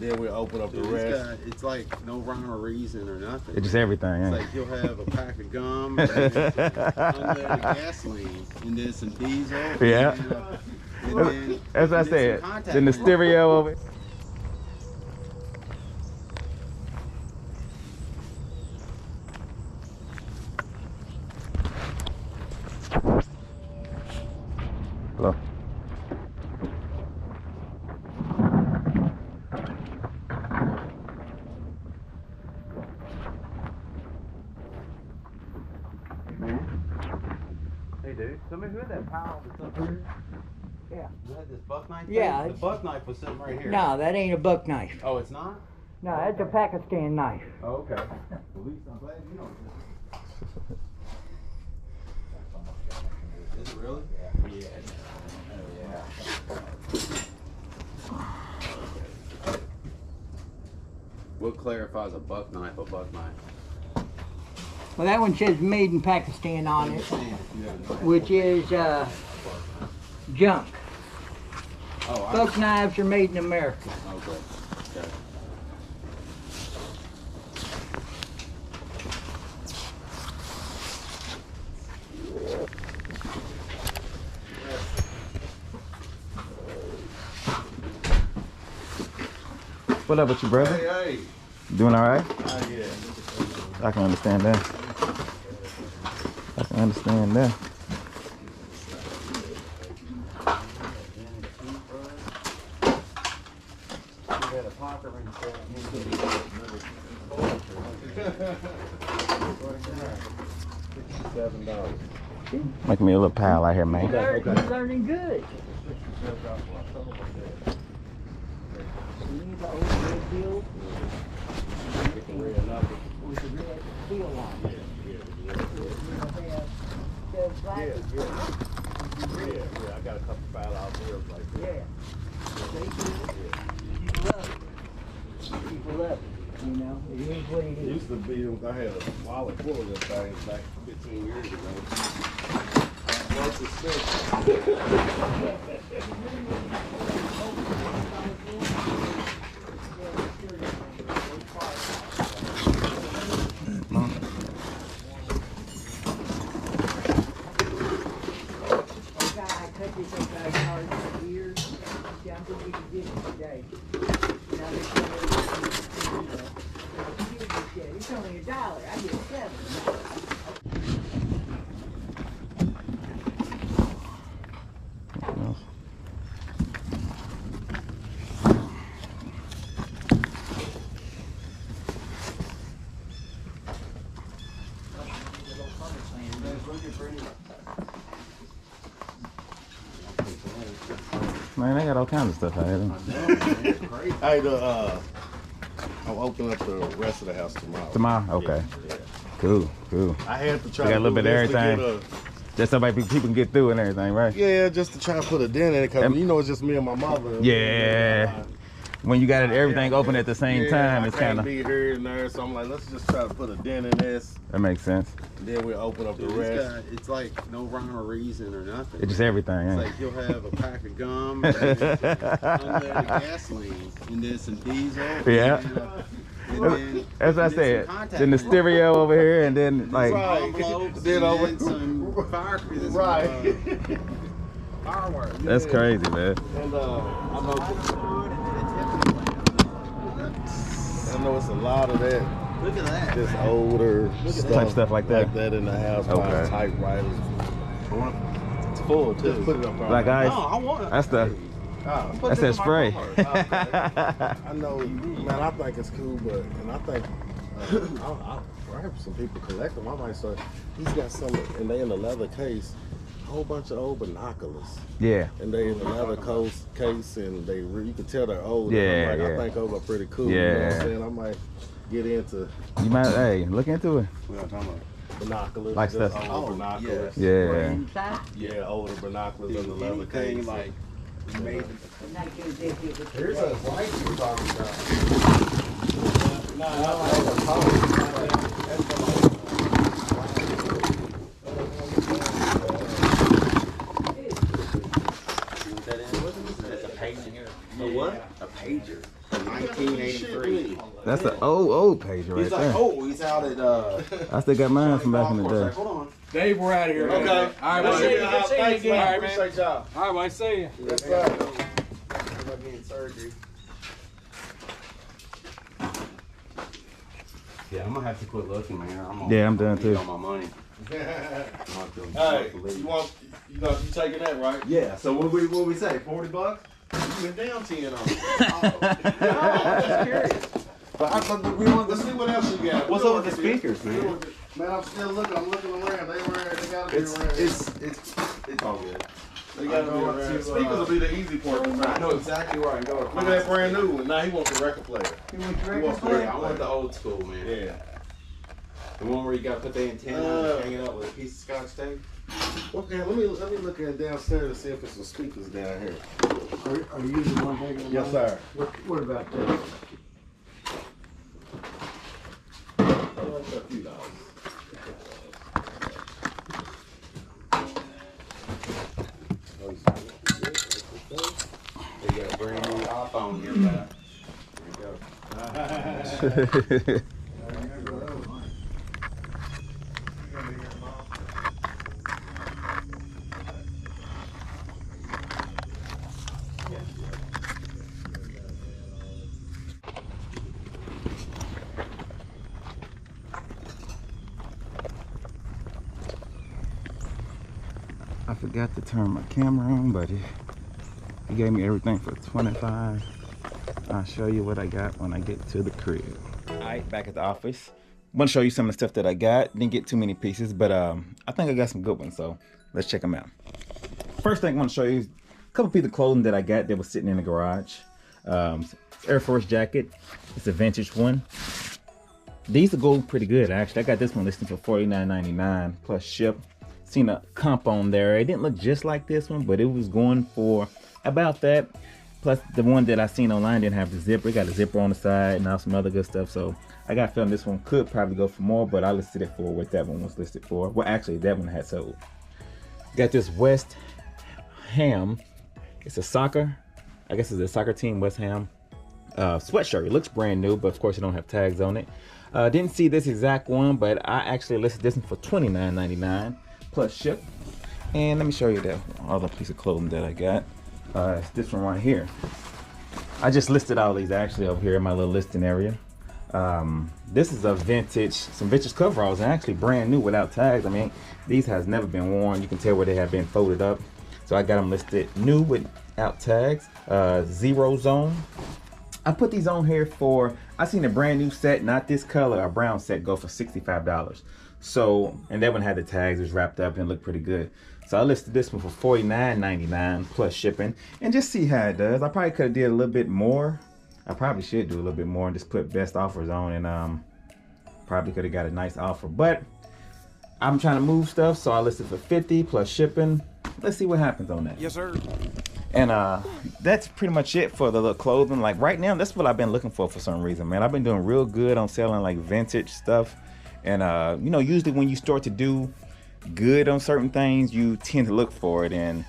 then we'll open up the rest. It's like no rhyme or reason or nothing. It's just everything. It's like you'll have a pack of gum, and then unleaded gasoline, and then some diesel. Yeah. And then, as I said, then the stereo over it. Hello. Hey dude, tell me who had that pile that's up here? Yeah. You had this buck knife? Yeah. The buck knife was sitting right here. No, that ain't a buck knife. Oh, it's not? No, that's a Pakistan knife. Oh, okay. At least I'm glad you know this. Is it really? Yeah. What clarifies a buck knife? Well, that one says made in Pakistan on it, which is junk. Oh, Buck knives are made in America. Okay. What up with you, brother? Hey. Doing all right? Yeah. I can understand that. $7. Make me a little pile out here, man. You're learning good. With the red seal on it. Yeah, I got a couple file out there like that. Yeah. People love it. You know, it is what it It is. used to be, I had a wallet full of them things back 15 years ago. What's the stick? It's only $1. I get 7. Man, they got all kinds of stuff out here. Hey, I'll open up the rest of the house tomorrow. Tomorrow? Okay. Yeah. Cool. I had to try They got to a little do bit of this to everything. get Just so people can get through and everything, right? yeah, just to try to put a dent in it, because you know it's just me and my mother. Yeah. When you got everything open at the same time, it's kind of. be here and there, so I'm like, let's just try to put a dent in this. That makes sense. And then we'll open up the rest. It's like no rhyme or reason or nothing. It's just everything. It's like you'll have a pack of gum, and then unleaded gasoline, and then some diesel. Yeah. As I said, then the stereo over here, and then like. Then over some fire. Right. Fireworks. That's crazy, man. And I know it's a lot of that. Look at that. Just older stuff like that. in the house. Okay. Typewriters. It's full too. Just put it up on Black ice. No, I want it. That's the. That's that spray. I know, man. I think it's cool, and I think I'll grab some people collect them. I might start. He's got some, and they in a leather case. A whole bunch of old binoculars. Yeah. And they in a leather case, and you can tell they're old. Yeah, I'm like, yeah. I think those are pretty cool. Yeah. You know what I'm saying? I might get into. You might, hey, look into it. What I'm talking about? Binoculars. Like just stuff. Old binoculars. Yeah. Yeah, older binoculars in the leather case. Like, Here's a light you're talking about. No, That's a pager here. A what? A pager. I 1983. That's the old page right He's like, there. oh, he's out at I still got mine from back in the day. Hold on. Dave, we're out of here. Okay. All right, Good seeing you. man. Thanks, man. All right, man. Appreciate y'all. All right, well, see you. Yes, sir. I'm getting surgery. Yeah, I'm gonna have to quit looking, man. I'm done too. On my money. Hey, you taking that, right? Yeah. So what we say? $40? You went down 10 on it. No, I'm just curious. But we want Let's see what else you got. What's up with the speakers, man? Man, I'm still looking. I'm looking around. They gotta be around. It's all good. They gotta be around. Speakers will be the easy part to I find. know exactly where I can go. Look at that brand new one. Now he wants the record player. I want the old school, man. Yeah. The one where you got to put the antenna and hang it up with a piece of scotch tape. Okay, let me look at downstairs to see if there's some speakers down here. Are you the one taking Yes, sir. What about that? That's a few dollars. They got a brand new iPhone here, man. There you go. I forgot to turn my camera on, but he gave me everything for $25. I'll show you what I got when I get to the crib. All right, back at the office. Want to show you some of the stuff that I got. Didn't get too many pieces, but I think I got some good ones, so let's check them out. First thing I want to show you is a couple pieces of clothing that I got that was sitting in the garage. Air Force jacket. It's a vintage one. These are going pretty good, actually. I got this one listed for $49.99 plus ship. Seen a comp on there. It didn't look just like this one, but it was going for about that. Plus the one that I seen online didn't have the zipper. It got a zipper on the side and all some other good stuff. So I got a feeling this one could probably go for more, but I listed it for what that one was listed for. Well, actually that one had sold. Got this West Ham. It's a soccer, I guess it's a soccer team, West Ham sweatshirt. It looks brand new, but of course it don't have tags on it. Didn't see this exact one, but I actually listed this one for $29.99 plus ship. And let me show you the other piece of clothing that I got. It's this one right here. I just listed all these actually over here in my little listing area. This is a vintage, some vintage coveralls, and actually brand new without tags. I mean, these has never been worn. You can tell where they have been folded up. So I got them listed new without tags. 0 zone. I put these on here for, I seen a brand new set, not this color, a brown set, go for $65. So, and that one had the tags, it was wrapped up and looked pretty good. So I listed this one for $49.99 plus shipping, and just see how it does. I probably could have did a little bit more. I probably should do a little bit more and just put best offers on, and probably could have got a nice offer. But I'm trying to move stuff, so I listed for $50 plus shipping. Let's see what happens on that. Yes, sir. And that's pretty much it for the little clothing. Like right now, that's what I've been looking for some reason, man. I've been doing real good on selling like vintage stuff. And you know, usually when you start to do good on certain things, you tend to look for it. And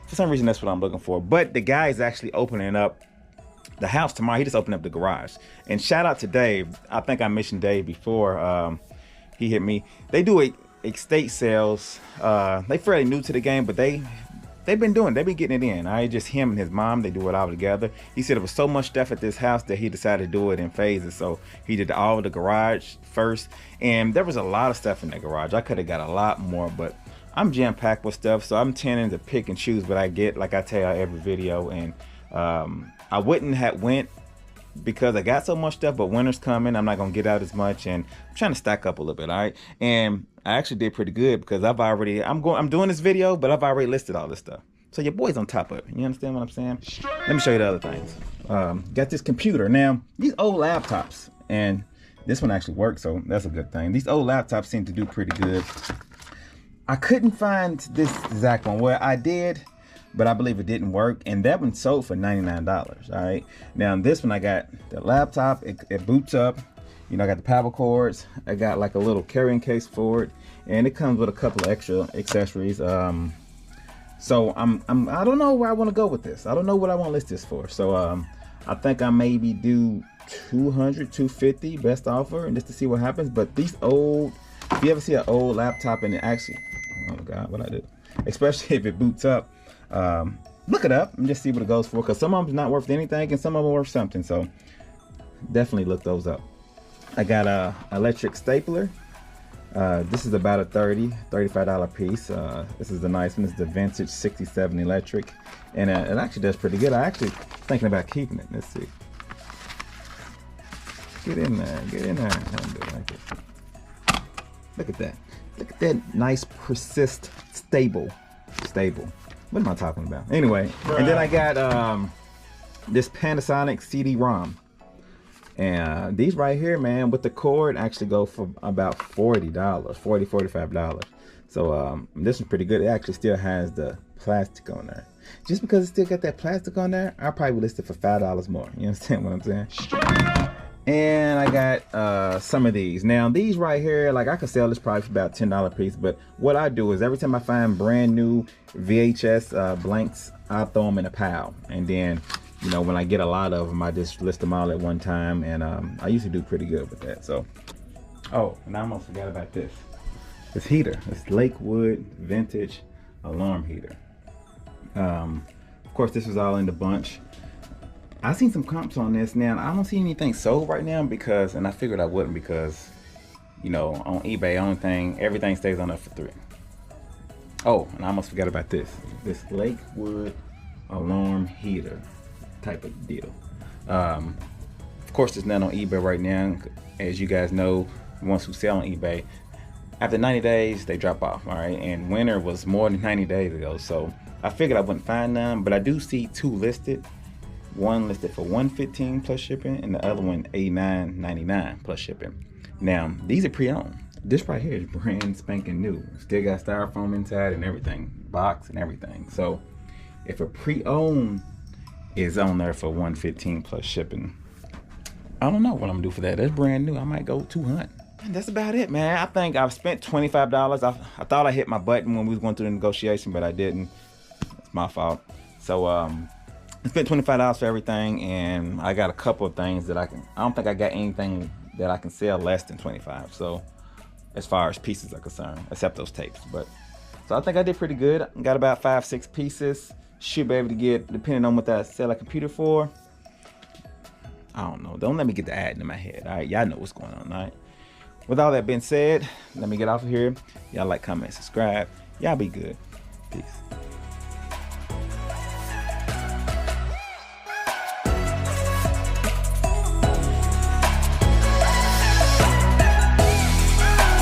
for some reason, that's what I'm looking for. But the guy is actually opening up the house tomorrow. He just opened up the garage. And shout out to Dave. I think I mentioned Dave before. He hit me. They do estate sales. They fairly new to the game, but they've been getting it in. Just him and his mom, they do it all together. He said there was so much stuff at this house that he decided to do it in phases. So he did all of the garage first, and there was a lot of stuff in the garage. I could have got a lot more, but I'm jam-packed with stuff, so I'm tending to pick and choose what I get, like I tell you every video. And I wouldn't have went because I got so much stuff, but winter's coming, I'm not gonna get out as much, and I'm trying to stack up a little bit. All right, and I actually did pretty good because I'm doing this video, but I've already listed all this stuff, so your boy's on top of it. You understand what I'm saying? Let me show you the other things. Got this computer. Now these old laptops, and this one actually works, so that's a good thing. These old laptops seem to do pretty good. I couldn't find this exact one. Well, I did, but I believe it didn't work, and that one sold for $99. All right, now this one I got the laptop, it boots up, you know, I got the power cords, I got like a little carrying case for it, and it comes with a couple of extra accessories. So I don't know where I want to go with this. I don't know what I want to list this for, so I think I maybe do 200, 250 best offer, and just to see what happens. But these old, if you ever see an old laptop and it actually, oh God, what I do, especially if it boots up, look it up and just see what it goes for, because some of them's not worth anything and some of them are worth something. So definitely look those up. I got a electric stapler. This is about a $35 piece. This is the nice one. This is the vintage 67 electric, and it actually does pretty good. I actually thinking about keeping it. Let's see. Get in there, get in there. Look at that. Look at that nice, persist, stable. What am I talking about? Anyway, and then I got this Panasonic CD-Rom. And these right here, man, with the cord actually go for about $40, $45. So this one's pretty good. It actually still has the plastic on there. Just because it still got that plastic on there, I'll probably list it for $5 more. You understand what I'm saying? And I got some of these. Now these right here, like I could sell this probably for about $10 a piece, but what I do is every time I find brand new VHS blanks, I throw them in a pile, and then, you know, when I get a lot of them, I just list them all at one time, and I usually do pretty good with that. So, oh, and I almost forgot about this. This heater, this Lakewood vintage alarm heater. Of course, this was all in the bunch. I seen some comps on this. Now, I don't see anything sold right now because, and I figured I wouldn't because, you know, on eBay, everything stays on there for $3. Oh, and I almost forgot about this. This Lakewood alarm heater type of deal. Of course, it's not on eBay right now. As you guys know, the ones who sell on eBay, after 90 days, they drop off, all right? And winter was more than 90 days ago, so I figured I wouldn't find none, but I do see two listed. One listed for $115 plus shipping, and the other one $89.99 plus shipping. Now, these are pre-owned. This right here is brand spanking new. Still got styrofoam inside and everything, box and everything. So if a pre-owned is on there for $115 plus shipping, I don't know what I'm gonna do for that. That's brand new. I might go $200. And that's about it, man. I think I've spent $25. I thought I hit my button when we was going through the negotiation, but I didn't. It's my fault. So I spent $25 for everything, and I got a couple of things that I don't think I got anything that I can sell less than $25. So as far as pieces are concerned, except those tapes. But so I think I did pretty good. I got about 5-6 pieces. Should be able to get, depending on what I sell a computer for. I don't know. Don't let me get the ad in my head. All right, y'all know what's going on. All right. With all that being said, let me get off of here. Y'all like, comment, subscribe. Y'all be good. Peace.